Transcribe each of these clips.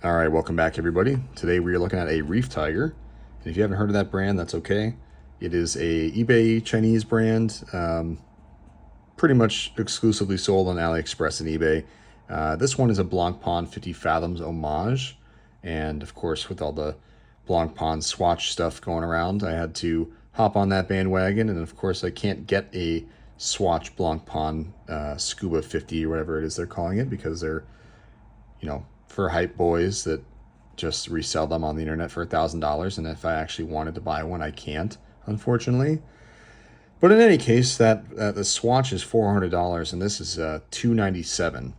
All right, welcome back, everybody. Today we are looking at a Reef Tiger, and if you haven't heard of that brand, that's okay. It is a eBay Chinese brand, pretty much exclusively sold on AliExpress and eBay. This one is a Blancpain 50 Fathoms Homage, and of course, with all the Blancpain Swatch stuff going around, I had to hop on that bandwagon, and of course, I can't get a Swatch Blancpain Scuba 50 or whatever it is they're calling it because they're for hype boys that just resell them on the internet for $1,000. And if I actually wanted to buy one, I can't, unfortunately. But in any case, the Swatch is $400, and this is $297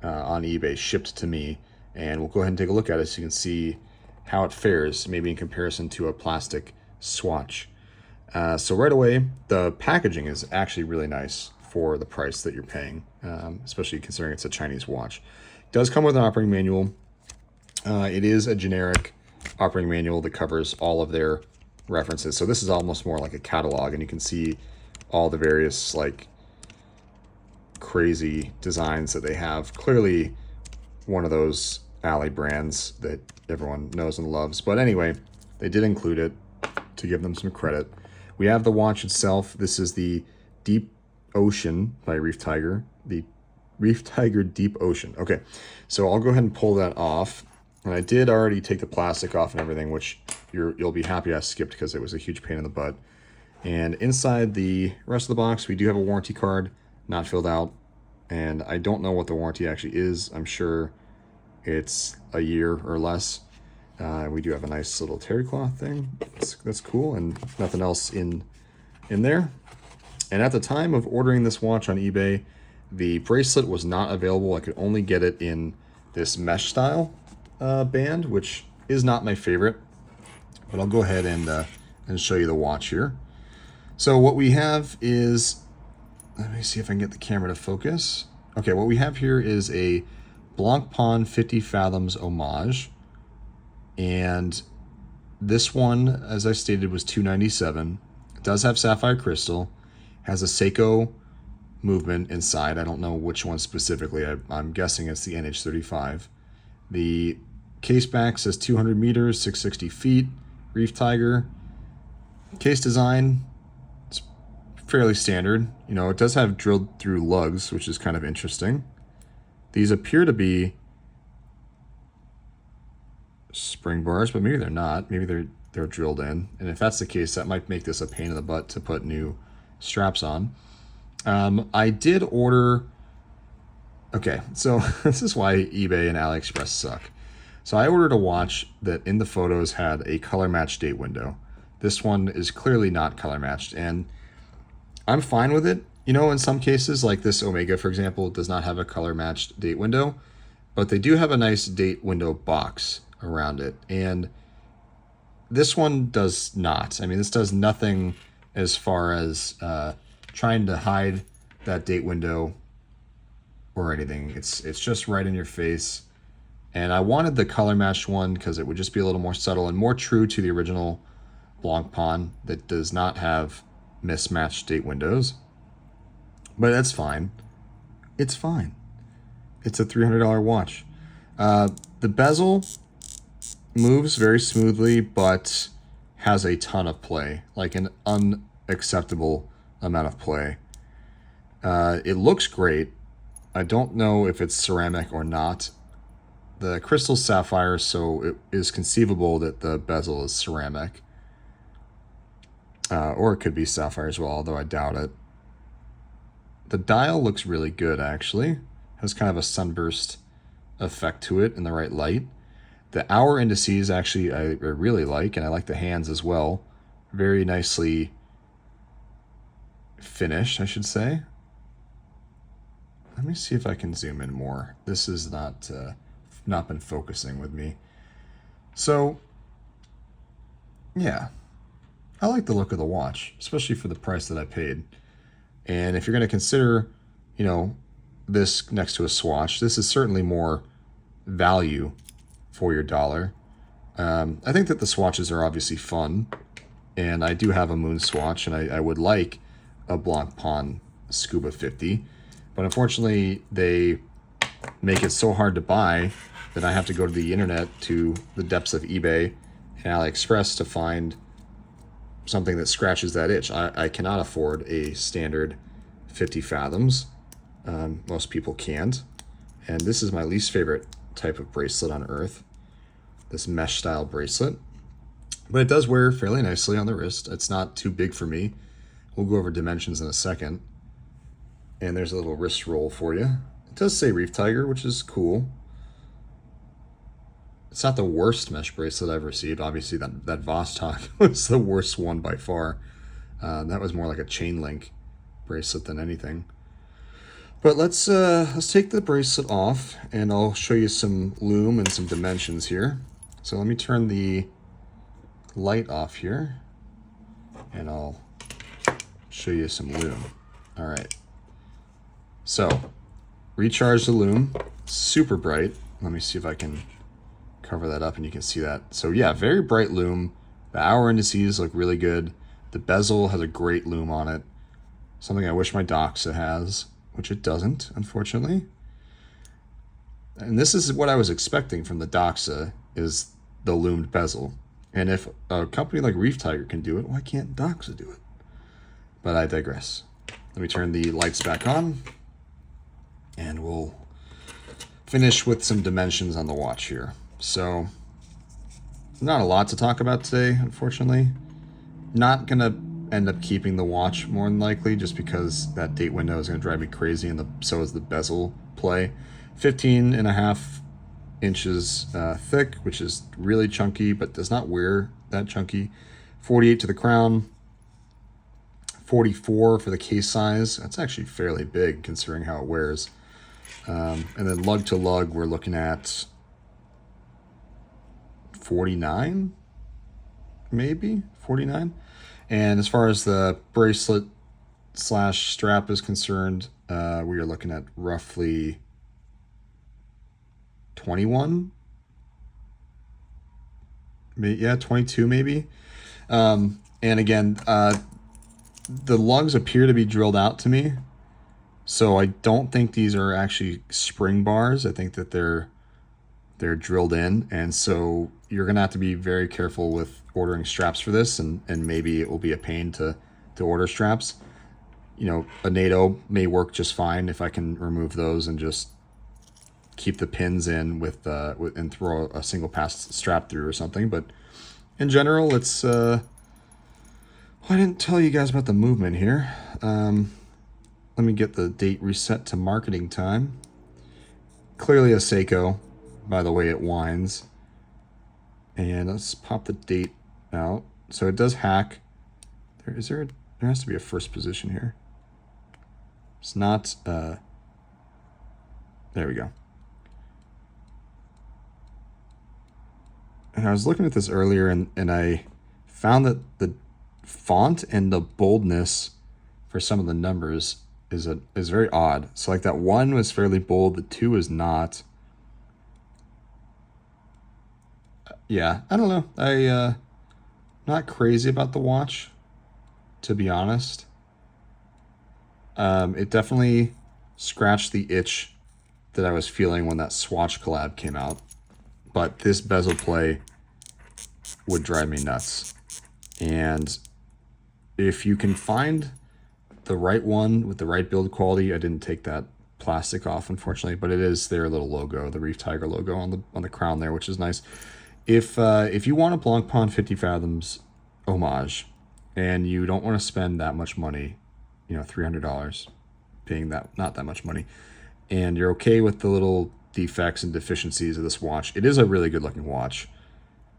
on eBay, shipped to me. And we'll go ahead and take a look at it so you can see how it fares, maybe in comparison to a plastic Swatch. So right away, the packaging is actually really nice for the price that you're paying, especially considering it's a Chinese watch. It does come with an operating manual. It is a generic operating manual that covers all of their references. So this is almost more like a catalog, and you can see all the various like crazy designs that they have. Clearly one of those Ali brands that everyone knows and loves. But anyway, they did include it to give them some credit. We have the watch itself. This is the Deep Ocean by Reef Tiger. The Reef Tiger Deep Ocean. Okay, so I'll go ahead and pull that off. And I did already take the plastic off and everything, which you'll be happy I skipped because it was a huge pain in the butt. And inside the rest of the box, we do have a warranty card, not filled out. And I don't know what the warranty actually is. I'm sure it's a year or less. We do have a nice little terry cloth thing. That's cool, and nothing else in there. And at the time of ordering this watch on eBay, the bracelet was not available. I could only get it in this mesh style band, which is not my favorite. But I'll go ahead and show you the watch here. So what we have is, let me see if I can get the camera to focus. Okay, what we have here is a Blancpain 50 Fathoms Homage. And this one, as I stated, was $297. It does have sapphire crystal, has a Seiko movement inside. I don't know which one specifically. I'm guessing it's the NH35. The case back says 200 meters, 660 feet, Reef Tiger. Case design, it's fairly standard. It does have drilled through lugs, which is kind of interesting. These appear to be spring bars, but maybe they're not. Maybe they're drilled in. And if that's the case, that might make this a pain in the butt to put new straps on. I did order. Okay, so this is why eBay and AliExpress suck. So I ordered a watch that in the photos had a color matched date window. This one is clearly not color matched, and I'm fine with it. In some cases, like this Omega, for example, does not have a color matched date window, but they do have a nice date window box around it. And this one does not. I mean, this does nothing as far as trying to hide that date window or anything. It's just right in your face. And I wanted the color matched one because it would just be a little more subtle and more true to the original Blancpain that does not have mismatched date windows. But that's fine. It's fine. It's a $300 watch. The bezel moves very smoothly, but has a ton of play, like an unacceptable amount of play. It looks great. I don't know if it's ceramic or not. The crystal sapphire, so it is conceivable that the bezel is ceramic. Or it could be sapphire as well, although I doubt it. The dial looks really good, actually. Has kind of a sunburst effect to it in the right light. The hour indices, actually, I really like, and I like the hands as well. Very nicely finished, I should say. Let me see if I can zoom in more. This is not been focusing with me. So, yeah. I like the look of the watch, especially for the price that I paid. And if you're going to consider, this next to a Swatch, this is certainly more value for your dollar. I think that the swatches are obviously fun, and I do have a Moon Swatch, and I would like a Blancpain Scuba 50, but unfortunately they make it so hard to buy that I have to go to the internet, to the depths of eBay and AliExpress to find something that scratches that itch. I cannot afford a standard 50 fathoms. Most people can't. And this is my least favorite type of bracelet on earth, this mesh style bracelet. But it does wear fairly nicely on the wrist. It's not too big for me. We'll go over dimensions in a second. And there's a little wrist roll for you. It does say Reef Tiger, which is cool. It's not the worst mesh bracelet I've received. Obviously, that Vostok was the worst one by far. That was more like a chain link bracelet than anything. But let's take the bracelet off, and I'll show you some lume and some dimensions here. So let me turn the light off here, and I'll show you some lume. All right. So, recharge the lume, super bright. Let me see if I can cover that up and you can see that. So yeah, very bright lume. The hour indices look really good. The bezel has a great lume on it. Something I wish my Doxa has, which it doesn't, unfortunately. And this is what I was expecting from the Doxa, is the lumed bezel. And if a company like Reef Tiger can do it, why can't Doxa do it? But I digress. Let me turn the lights back on, and we'll finish with some dimensions on the watch here. So, not a lot to talk about today, unfortunately. Not gonna end up keeping the watch more than likely, just because that date window is gonna drive me crazy, and so is the bezel play. 15.5 inches thick, which is really chunky, but does not wear that chunky. 48 to the crown. 44 for the case size. That's actually fairly big considering how it wears. And then lug to lug, we're looking at 49, maybe 49. And as far as the bracelet slash strap is concerned, we are looking at roughly 21. Yeah, 22 maybe. And again, the lugs appear to be drilled out to me, so I don't think these are actually spring bars. I think that they're drilled in, and so you're gonna have to be very careful with ordering straps for this, and maybe it will be a pain to order straps. You know, a NATO may work just fine if I can remove those and just keep the pins in and throw a single pass strap through or something. But in general, it's I didn't tell you guys about the movement here. Let me get the date reset to marketing time. Clearly a Seiko, by the way it winds. And let's pop the date out. So it does hack. There has to be a first position here. It's not, there we go. And I was looking at this earlier, and I found that the font and the boldness for some of the numbers is very odd. So like that 1 was fairly bold, the 2 is not. Yeah, I don't know. I not crazy about the watch, to be honest. It definitely scratched the itch that I was feeling when that Swatch collab came out. But this bezel play would drive me nuts. And if you can find the right one with the right build quality, I didn't take that plastic off, unfortunately, but it is their little logo, the Reef Tiger logo on the crown there, which is nice. If you want a Blancpain 50 Fathoms Homage, and you don't want to spend that much money, you know, $300, being that not that much money, and you're okay with the little defects and deficiencies of this watch, it is a really good looking watch,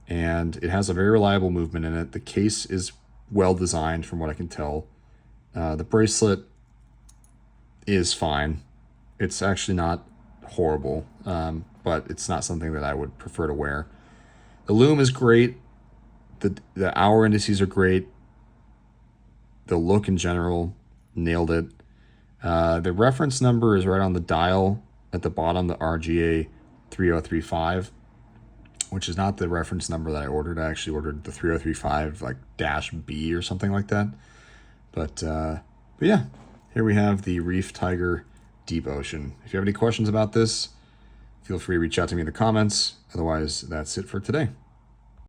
and it has a very reliable movement in it. The case is well designed from what I can tell. The bracelet is fine. It's actually not horrible, but it's not something that I would prefer to wear. The lume is great. The hour indices are great. The look in general, nailed it. The reference number is right on the dial at the bottom, the RGA 3035, which is not the reference number that I ordered. I actually ordered the 3035 like -B or something like that. But yeah, here we have the Reef Tiger Deep Ocean. If you have any questions about this, feel free to reach out to me in the comments. Otherwise, that's it for today.